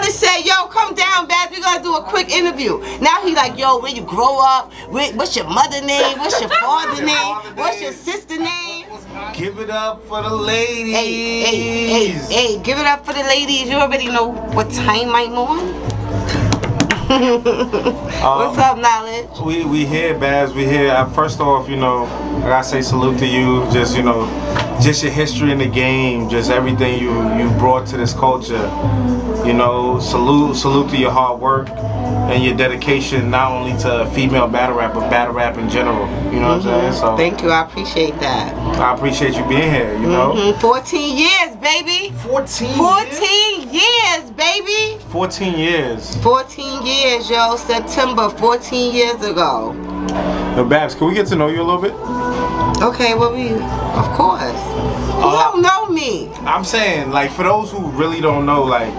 even said, yo, come down, Baz, we gonna do a quick interview. Now he like, yo, where you grow up? What's your mother name? What's your father name? What's your sister name? Give it up for the ladies. Hey, give it up for the ladies. You already know what time I'm on. What's up, Knowledge? We here, Baz. We here. First off, you know, I gotta say salute to you. Just, you know, just your history in the game, just everything you brought to this culture. You know, salute to your hard work and your dedication, not only to female battle rap, but battle rap in general. You know what I'm saying? So thank you. I appreciate that. I appreciate you being here. You know, 14 years, baby. 14 years, baby. 14 years. 14 years, yo. September, 14 years ago. Yo, Babs, can we get to know you a little bit? Okay, of course. You don't know me. I'm saying, like, for those who really don't know, like,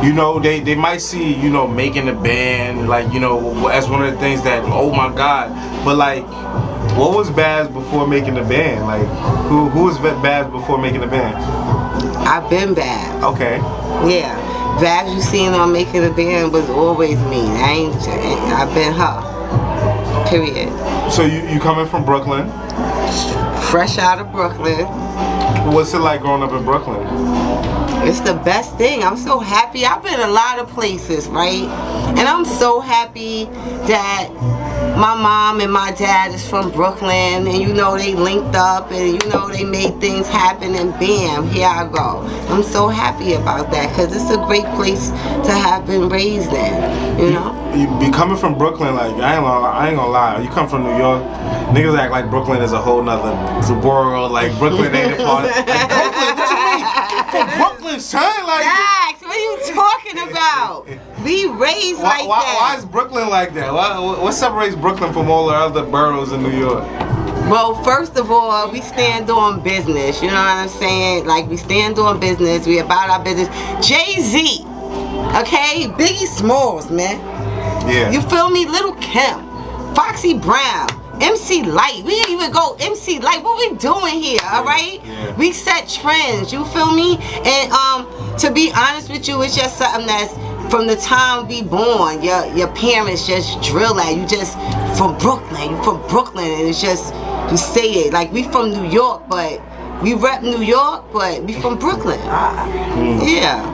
you know, they might see, you know, making a band, like, you know, as one of the things that, oh my God. But, like, what was Baz before making the band? Like, who was Baz before making the band? I've been Baz. Okay. Yeah. Baz you seen on making the band was always me. I've been her. Period. So you coming from Brooklyn? Fresh out of Brooklyn. What's it like growing up in Brooklyn? It's the best thing. I'm so happy. I've been a lot of places, right? And I'm so happy that my mom and my dad is from Brooklyn, and you know they linked up, and you know they made things happen, and bam, here I go. I'm so happy about that because it's a great place to have been raised in, you know? You be coming from Brooklyn, like, I ain't gonna lie, you come from New York, niggas act like Brooklyn is a whole nother world, like Brooklyn ain't a part of, like, Brooklyn, what you mean? From Brooklyn, son, like. Dax, what are you talking about? Be raised like that. Why is Brooklyn like that? What separates Brooklyn from all the other boroughs in New York? Well, first of all, we stand on business. You know what I'm saying? Like, we stand on business. We about our business. Jay-Z, okay? Biggie Smalls, man. Yeah. You feel me? Little Kim, Foxy Brown, MC Light. We didn't even go MC Light. What we doing here, all right? Yeah. We set trends, you feel me? And to be honest with you, it's just something that's from the time we born, your parents just drill at you. Just from Brooklyn, you from Brooklyn, and it's just, you say it. Like, we from New York, but we rep New York, but we from Brooklyn. Yeah.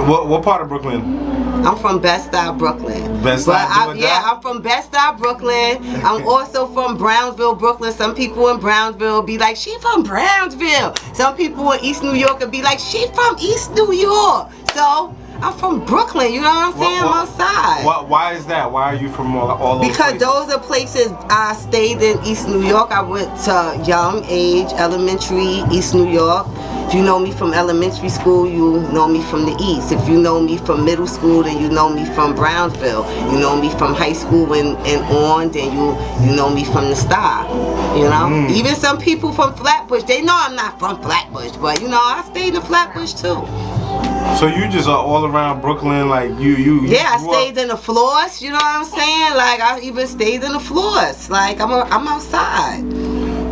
What part of Brooklyn? I'm from Bed-Stuy, Brooklyn. Bed-Stuy, I'm from Bed-Stuy, Brooklyn. I'm also from Brownsville, Brooklyn. Some people in Brownsville be like, she from Brownsville. Some people in East New York will be like, she from East New York. So, I'm from Brooklyn, you know what I'm saying? I'm outside. Why is that? Why are you from all those Because places? those are places I stayed in East New York. I went to young age, elementary, East New York. If you know me from elementary school, you know me from the East. If you know me from middle school, then you know me from Brownsville. You know me from high school and on, then you know me from the Star. You know? Even some people from Flatbush, they know I'm not from Flatbush, but you know, I stayed in Flatbush too. So you just are all around Brooklyn, like you Yeah, I stayed in the floors, you know what I'm saying? Like, I even stayed in the floors. Like, I'm outside.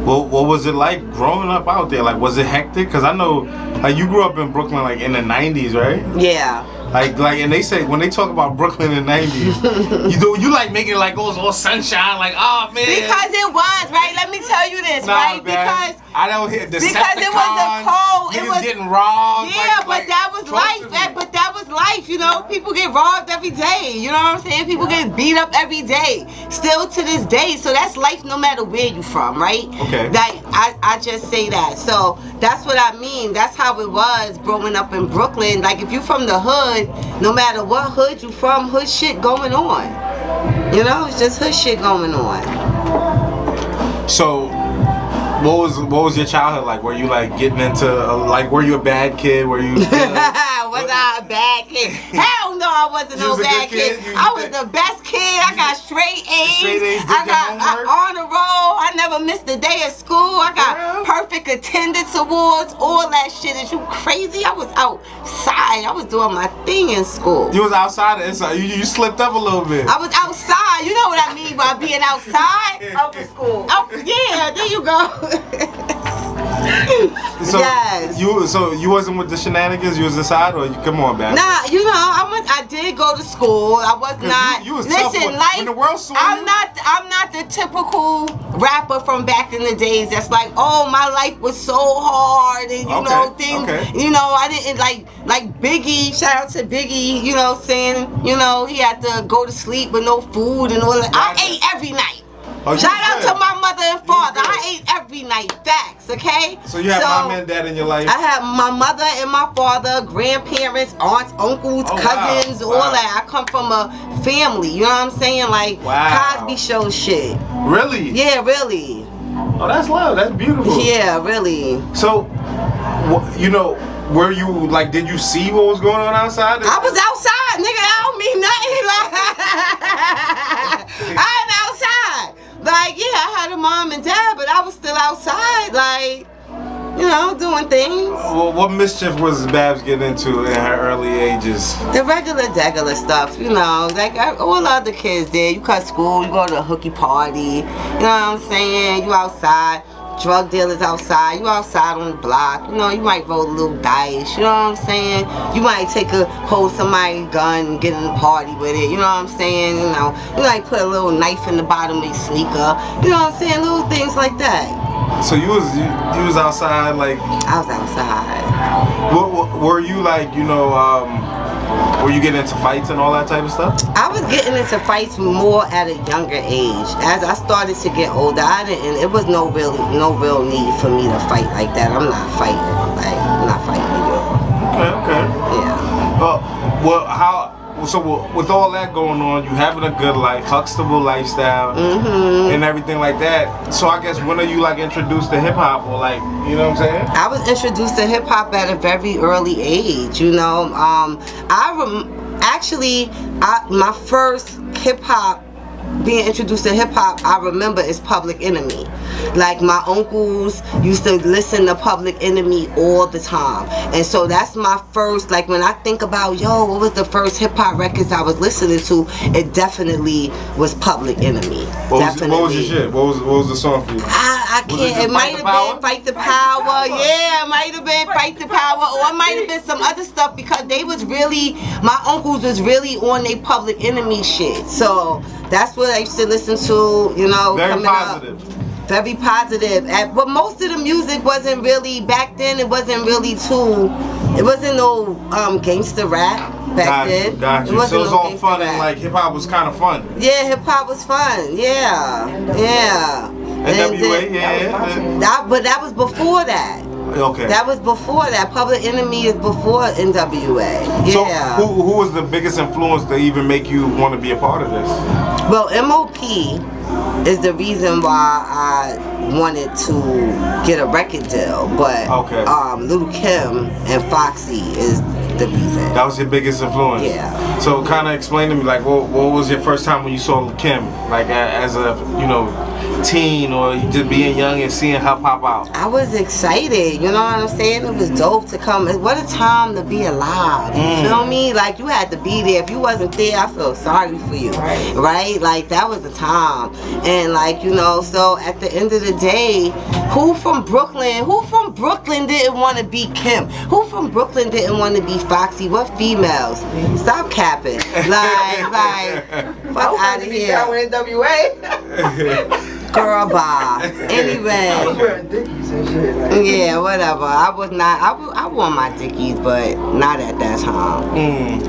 Well, what was it like growing up out there? Like, was it hectic? Because I know, like, you grew up in Brooklyn, like, in the 90s, right? Yeah. Like, and they say, when they talk about Brooklyn in the 90s, you like making it like, oh, it's all sunshine, like, oh, man. Because it was, right? Let me tell you this, right? Man. Because I don't hear the because it was a cold. It was getting robbed. Yeah, but that was life. But that was life, you know. People get robbed every day. You know what I'm saying? People get beat up every day. Still to this day. So that's life no matter where you from, right? Okay. Like, I just say that. So that's what I mean. That's how it was growing up in Brooklyn. Like, if you from the hood, no matter what hood you from, hood shit going on. You know, it's just hood shit going on. So, what was your childhood like? Were you like getting into like, were you a bad kid? Were you? Was I a bad kid? Hell no, I wasn't no bad kid. I was the best kid. I got straight A's. I got honor roll. I never missed a day of school. I got perfect attendance awards. All that shit. Is you crazy? I was outside. I was doing my thing in school. You was outside or inside? You slipped up a little bit. I was outside. You know what I mean by being outside? Of the school. Oh, yeah, there you go. So you wasn't with the shenanigans. You was inside, or you come on, man. Nah, you know, I did go to school. I was not. You was tough listen, when the world saw I'm you. not the typical rapper from back in the days that's like, oh, my life was so hard and you know things. You know, I didn't like Biggie. Shout out to Biggie. You know, saying he had to go to sleep with no food and all that. I ate every night. Oh, shout out to my mother and father. I ate every night. Facts, okay? So you had mom and dad in your life? I had my mother and my father, grandparents, aunts, uncles, cousins, all that. I come from a family, you know what I'm saying? Like Cosby Show shit. Really? Yeah, really. Oh, that's love. That's beautiful. Yeah, really. So, you know, were you like? Did you see what was going on outside? I was outside, nigga. I don't mean nothing. Like I'm outside. Like, yeah, I had a mom and dad, but I was still outside, like, you know, doing things. Well, what mischief was Babs getting into in her early ages? The regular stuff, you know, like all other kids did. You cut school, you go to a hooky party, you know what I'm saying? You outside, drug dealers outside, you outside on the block, you know, you might roll a little dice, you know what I'm saying? You might hold somebody's gun and get in the party with it, you know what I'm saying? You know, you might put a little knife in the bottom of your sneaker, you know what I'm saying? Little things like that. So you was outside, like? I was outside. Were you like, you know, were you getting into fights and all that type of stuff? I was getting into fights more at a younger age. As I started to get older, it was no real need for me to fight like that. I'm not fighting. Like, I'm not fighting you. Okay. Yeah. So with all that going on, you having a good life, Huxtable lifestyle, and everything like that. So I guess when are you like introduced to hip hop or like, you know what I'm saying? I was introduced to hip hop at a very early age. You know, my first hip hop. Being introduced to hip hop, I remember is Public Enemy. Like my uncles used to listen to Public Enemy all the time, and so that's my first. Like when I think about what was the first hip hop records I was listening to? It definitely was Public Enemy. What was your shit? What was the song for you? I can't. It might have been Fight the Power. Yeah, it might have been Fight the Power, or it might have been some other stuff because they was really, my uncles was really on their Public Enemy shit. So that's what I used to listen to, you know. Very positive. Very positive. But most of the music wasn't really, back then it wasn't really it wasn't no gangster rap back then. Gotcha. So it was all fun and like hip hop was kind of fun. Yeah, hip hop was fun. Yeah. NWA, but that was before that. Okay. That was before that. Public Enemy is before NWA. Yeah. So who was the biggest influence to even make you want to be a part of this? Well, MOP is the reason why I wanted to get a record deal, but Lil' Kim and Foxy is the reason. That was your biggest influence? Yeah. So kind of explain to me, like, what was your first time when you saw Lil' Kim, like as a, you know, teen or just being young and seeing her pop out? I was excited, you know what I'm saying? It was dope to come. What a time to be alive, you feel me? Like you had to be there. If you wasn't there, I feel sorry for you, right? Like that was a time. And like, you know, so at the end of the day, who from Brooklyn didn't want to be Kim? Who from Brooklyn didn't want to be Foxy? What females? Stop capping. Like, fuck out of here. Down with NWA. Girl, bye. Anyway. I was wearing Dickies and shit. Like. Yeah, whatever. I was not. I wore my Dickies, but not at that time.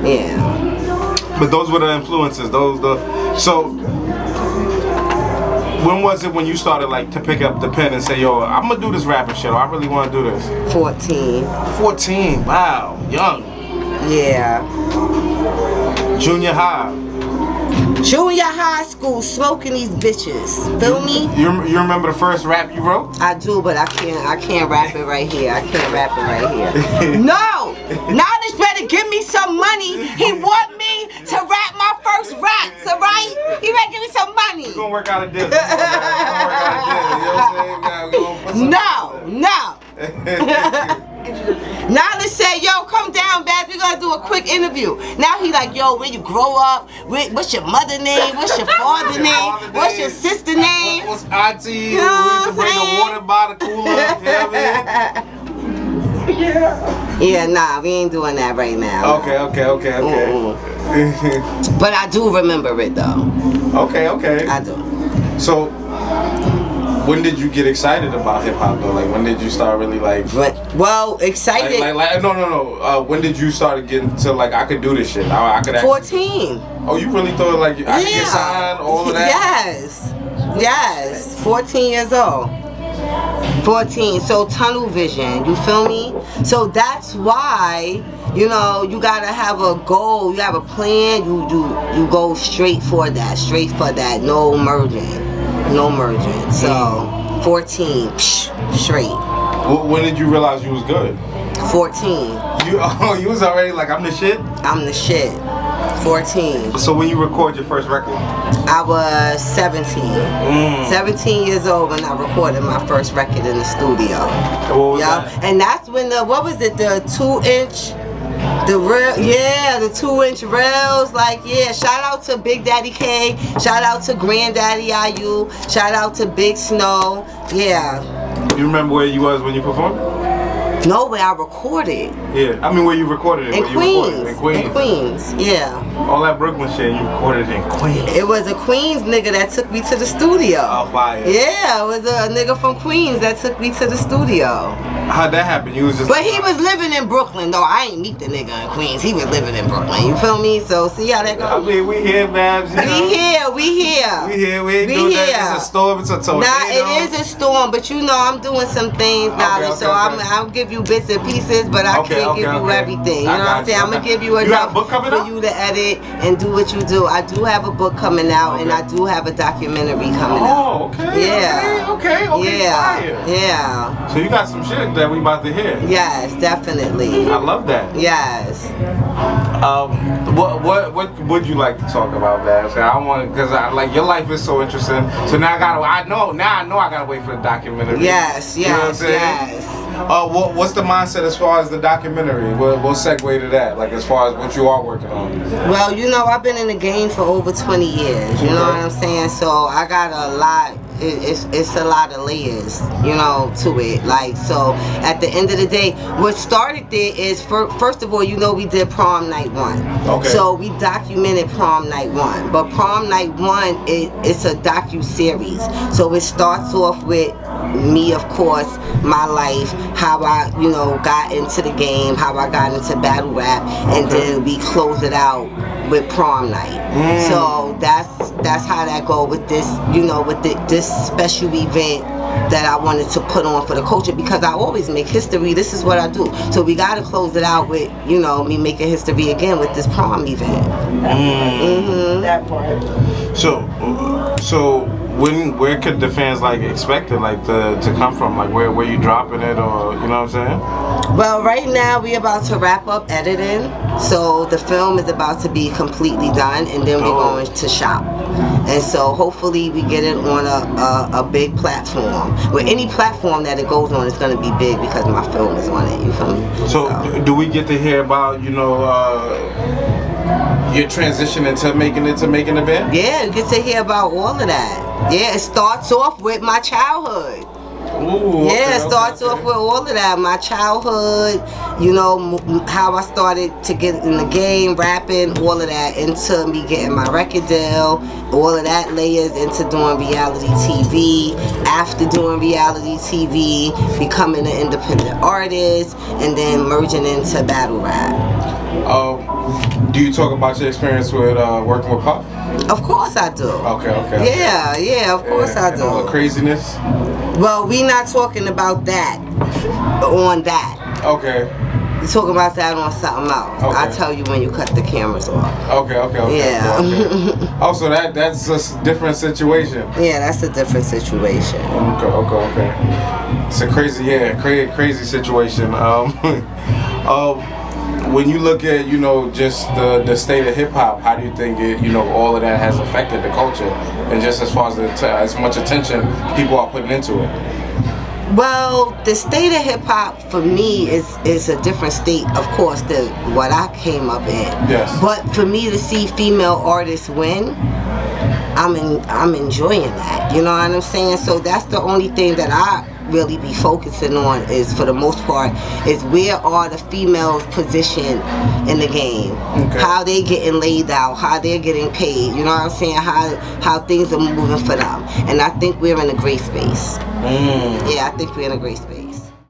Yeah. But those were the influences. So. When was it when you started like to pick up the pen and say, yo, I'm gonna do this rapping shit, or I really wanna do this? 14. 14, wow, young. Yeah. Junior high. Junior high school, smoking these bitches. Feel me? You remember the first rap you wrote? I do, but I can't rap it right here. I can't rap it right here. No! Knowledge better give me some money. He want me to rap my first raps, alright? He better give me some money. We're gonna work out a deal. You know what I'm saying? No. Knowledge said, yo, come down, Babs. We're gonna do a quick interview. Now he like, yo, where you grow up? What's your mother name? What's your father name? What's your sister name? What's auntie? You know We used to bring a water by the cooler. You know what I mean? Yeah. Yeah, nah, we ain't doing that right now. Okay. But I do remember it though. Okay. I do. So, when did you get excited about hip hop though? Like, when did you start really like? Well, excited. No. When did you start getting to like I could do this shit? I could. 14. Oh, you really thought like I could get signed, all of that? Yes. 14 years old. 14. So tunnel vision. You feel me? So that's why. You know, you gotta have a goal. You have a plan. You go straight for that. No merging. So 14, straight. When did you realize you was good? 14. You was already like I'm the shit. I'm the shit. 14. So when you record your first record? I was 17. 17 years old when I recorded my first record in the studio. What was that? And that's when the 2-inch. The 2-inch rails, shout out to Big Daddy K, shout out to Granddaddy IU, shout out to Big Snow, yeah. You remember where you was when you performed? No, where I recorded. Yeah, I mean where you recorded it. In Queens. In Queens, yeah. All that Brooklyn shit, you recorded in Queens. It was a Queens nigga that took me to the studio. Oh, fire. Yeah, it was a nigga from Queens that took me to the studio. How'd that happen? You was just. But he was living in Brooklyn, though. I ain't meet the nigga in Queens. He was living in Brooklyn. You feel me? So see how that goes. I mean, we here, Babs. You know? We here. We ain't doing that. It's a storm. It's a tornado. Nah, it is a storm, but you know I'm doing some things, Dolly. So I'll give you bits and pieces, but I can't give you everything. You know what I'm saying? I'm gonna give you enough for you to edit and do what you do. I do have a book coming out, and I do have a documentary coming out. Oh, okay. Yeah. Okay. Yeah. Fire. Yeah. So you got some shit that we about to hear. Yes, definitely. I love that. Yes. What would you like to talk about, Babs? I want because your life is so interesting. So now I know I gotta wait for the documentary. Yes. You know what I'm saying? Yes. What's the mindset as far as the documentary? We'll segue to that, like as far as what you are working on. Well, you know, I've been in the game for over 20 years. You know what I'm saying? So I got a lot. It's a lot of layers, you know, to it. Like, so at the end of the day, what started there is first of all, you know, we did prom night 1. Okay. So we documented prom night 1. But prom night 1, it's a docu-series. So it starts off with me, of course, my life, how I, you know, got into the game, how I got into battle rap, and then we close it out with prom night. So that's how that go with this, you know, with this special event that I wanted to put on for the culture, because I always make history. This is what I do. So we got to close it out with, you know, me making history again with this prom event. That part. So where could the fans expect it to come from? Like where you dropping it, or you know what I'm saying? Well, right now we about to wrap up editing, so the film is about to be completely done, and then we're going to shop. And so hopefully we get it on a big platform. With any platform that it goes on, it's going to be big because my film is on it. You feel me? So do we get to hear about, you know, your transition into making the band? Yeah, you get to hear about all of that. Yeah, it starts off with my childhood. Ooh, it starts off with all of that. My childhood, you know, how I started to get in the game, rapping, all of that, into me getting my record deal, all of that layers into doing reality TV, after doing reality TV, becoming an independent artist, and then merging into battle rap. Do you talk about your experience with working with Puff? Of course I do. Okay. Yeah, of course I do. All the craziness? Well, we not talking about that on that. Okay. We're talking about that on something else. Okay. I'll tell you when you cut the cameras off. Okay. Yeah. Okay. Oh, so that's a different situation. Yeah, that's a different situation. Okay. It's a crazy situation. When you look at, you know, just the state of hip hop, how do you think all of that has affected the culture, and just as far as as much attention people are putting into it? Well, the state of hip hop for me is a different state, of course, than what I came up in. Yes. But for me to see female artists win, I'm enjoying that. You know what I'm saying? So that's the only thing that really be focusing on is, for the most part, is where are the females positioned in the game, how they getting laid out, how they're getting paid, you know what I'm saying, how things are moving for them. And I think we're in a great space. Yeah, I think we're in a great space.